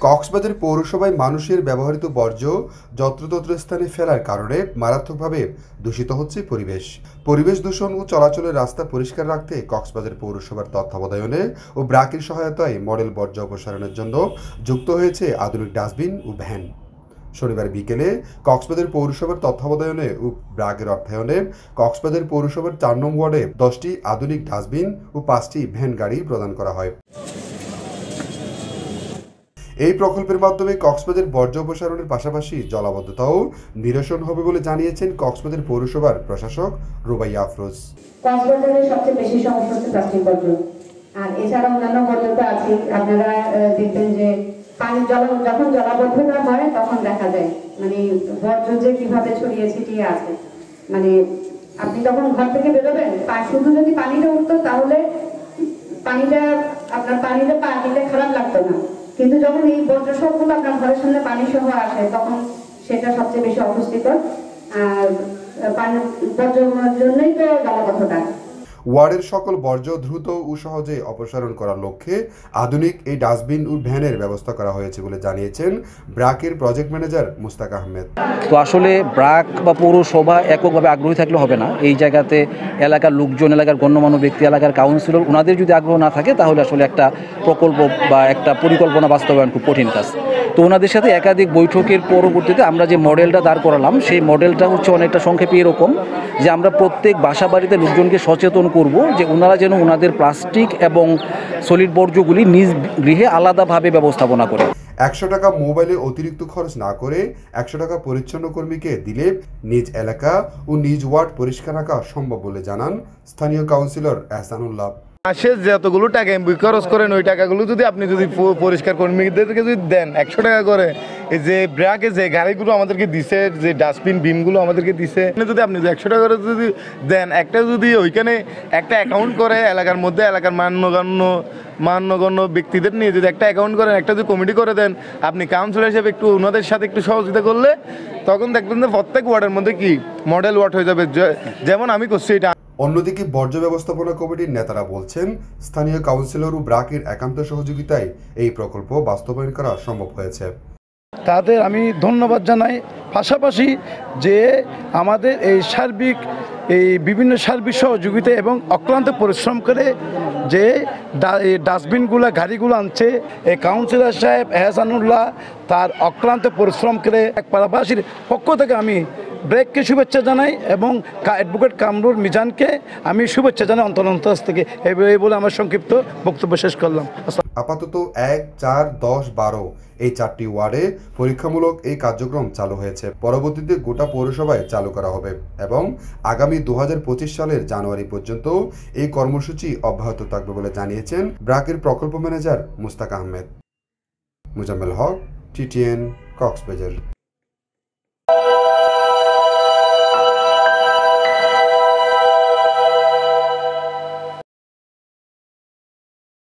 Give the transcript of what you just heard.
কক্সবাজার পৌরসভায় মানুষের ব্যবহৃত বর্জ্য যত্রতত্র স্থানে ফেলার কারণে মারাত্মকভাবে দূষিত হচ্ছে পরিবেশ দূষণ ও চলাচলের রাস্তা পরিষ্কার রাখতে কক্সবাজার পৌরসভার তত্ত্বাবধানে ও ব্র্যাকের সহায়তায় মডেল বর্জ্য অপসারণের জন্য যুক্ত হয়েছে আধুনিক ডাস্টবিন ও ভ্যান। শনিবার বিকেলে কক্সবাজার পৌরসভার তত্ত্বাবধানে ও ব্র্যাকের অর্থায়নে কক্সবাজার পৌরসভার ৪ নং ওয়ার্ডে 10টি আধুনিক ডাস্টবিন ও 5টি ভ্যান গাড়ি প্রদান করা হয়। এই প্রকল্পের মাধ্যমে কক্সবাজার বর্জ্য অপসারণের পাশাপাশি জলাবদ্ধতাও নিরসন হবে বলে জানিয়েছেন কক্সবাজার পৌরসভার প্রশাসক রুবাইয়া আফরোজ। কক্সবাজারের সবচেয়ে বেশি সমস্যা হচ্ছে প্লাস্টিক বর্জ্য, আর এছাড়া অন্যান্য বর্জ্য তো আছে। আপনারা দেখবেন যে পানি যখন জলাবদ্ধতা হয় তখন দেখা যায় মানে বর্জ্য যে কিভাবে ছড়িয়ে ছিটিয়ে আছে। মানে আপনি যখন ঘর থেকে বেরোবেন শুধু যদি পানিটা উঠতো তাহলে পানিটা পা দিতে খারাপ লাগতো না, কিন্তু যখন এই বর্জ্য সবগুলো আপনার ঘরের সামনে পানি সহ আসে তখন সেটা সবচেয়ে বেশি অপুষ্টিকর। আর বর্জ্যের জন্যই তো জলাবদ্ধতা। ওয়ার্ডের সকল বর্জ্য দ্রুত ও সহজে অপসারণ করার লক্ষ্যে আধুনিক এই ডাস্টবিন ও ভ্যানের ব্যবস্থা করা হয়েছে বলে জানিয়েছেন ব্র্যাকের প্রজেক্ট ম্যানেজার মুস্তাক আহমেদ। তো আসলে ব্র্যাক বা পৌরসভা এককভাবে আগ্রহী থাকলে হবে না, এই জায়গাতে এলাকার লোকজন, এলাকার গণ্যমান্য ব্যক্তি, এলাকার কাউন্সিলর, ওনাদের যদি আগ্রহ না থাকে তাহলে আসলে একটা প্রকল্প বা একটা পরিকল্পনা বাস্তবায়ন খুব কঠিন কাজ। তো ওনাদের সাথে একাধিক বৈঠকের পরবর্তীতে আমরা যে মডেলটা দাঁড় করালাম সেই মডেলটা হচ্ছে অনেকটা সংক্ষেপে এরকম যে আমরা প্রত্যেক বাসা বাড়িতে লোকজনকে সচেতন করব যে ওনারা যেন ওনাদের প্লাস্টিক এবং সলিড বর্জ্যগুলি নিজ গৃহে আলাদাভাবে ব্যবস্থাপনা করে। 100 টাকা মোবাইলে অতিরিক্ত খরচ না করে 100 টাকা পরিচ্ছন্ন কর্মীকে দিলে নিজ এলাকা ও নিজ ওয়ার্ড পরিষ্কার রাখা সম্ভব বলে জানান স্থানীয় কাউন্সিলর এহসানুল্লাহ। মাসে যতগুলো টাকা এমবি খরচ করেন ওই টাকাগুলো যদি আপনি পরিষ্কার কর্মীদেরকে যদি দেন 100 টাকা করে, এই যে ব্র্যাকে যে গাড়িগুলো আমাদেরকে দিছে, যে ডাস্টবিন বিনগুলো আমাদেরকে দিছে, যদি আপনি 100 টাকা করে যদি দেন, একটা যদি ওইখানে একটা অ্যাকাউন্ট করে এলাকার মধ্যে এলাকার মান্যগণ্য ব্যক্তিদের নিয়ে যদি একটা অ্যাকাউন্ট করেন, একটা যদি কমিটি করে দেন, আপনি কাউন্সিলর হিসেবে একটু ওনাদের সাথে একটু সহযোগিতা করলে তখন দেখবেন যে প্রত্যেক ওয়ার্ডের মধ্যে কি মডেল ওয়ার্ড হয়ে যাবে, যেমন আমি করছি এটা। অন্যদিকে বর্জ্য ব্যবস্থাপনা কমিটির নেতারা বলছেন স্থানীয় কাউন্সিলর ও ব্র্যাকের একান্ত সহযোগিতায় এই প্রকল্প বাস্তবায়ন করা সম্ভব হয়েছে। তাদের আমি ধন্যবাদ জানাই। পাশাপাশি যে আমাদের এই বিভিন্ন সার্বিক সহযোগিতা এবং অক্লান্ত পরিশ্রম করে যে ডাস্টবিনগুলো গাড়িগুলো আনছে, এই কাউন্সিলর সাহেব এহসানুল্লাহ তার অক্লান্ত পরিশ্রম করে এক পাড়াবাসীর পক্ষ থেকে আমি ব্র্যাককে শুভেচ্ছা জানাই এবং অ্যাডভোকেট কামরুল মিজানকে আমি শুভেচ্ছা জানাই অন্তর থেকে। এই বলে আমার সংক্ষিপ্ত বক্তব্য শেষ করলাম। আপাতত 1, 4, 10, 12 এই 4টি ওয়ার্ডে পরীক্ষামূলক এই কার্যক্রম চালু হয়েছে। পরবর্তীতে গোটা পৌরসভায় চালু করা হবে এবং আগামী 2025 সালের জানুয়ারি পর্যন্ত এই কর্মসূচি অব্যাহত থাকবে বলে জানিয়েছেন ব্র্যাকের প্রকল্প ম্যানেজার মুস্তাক আহমেদ। মুজাম্মেল হক, TTN, কক্সবাজার।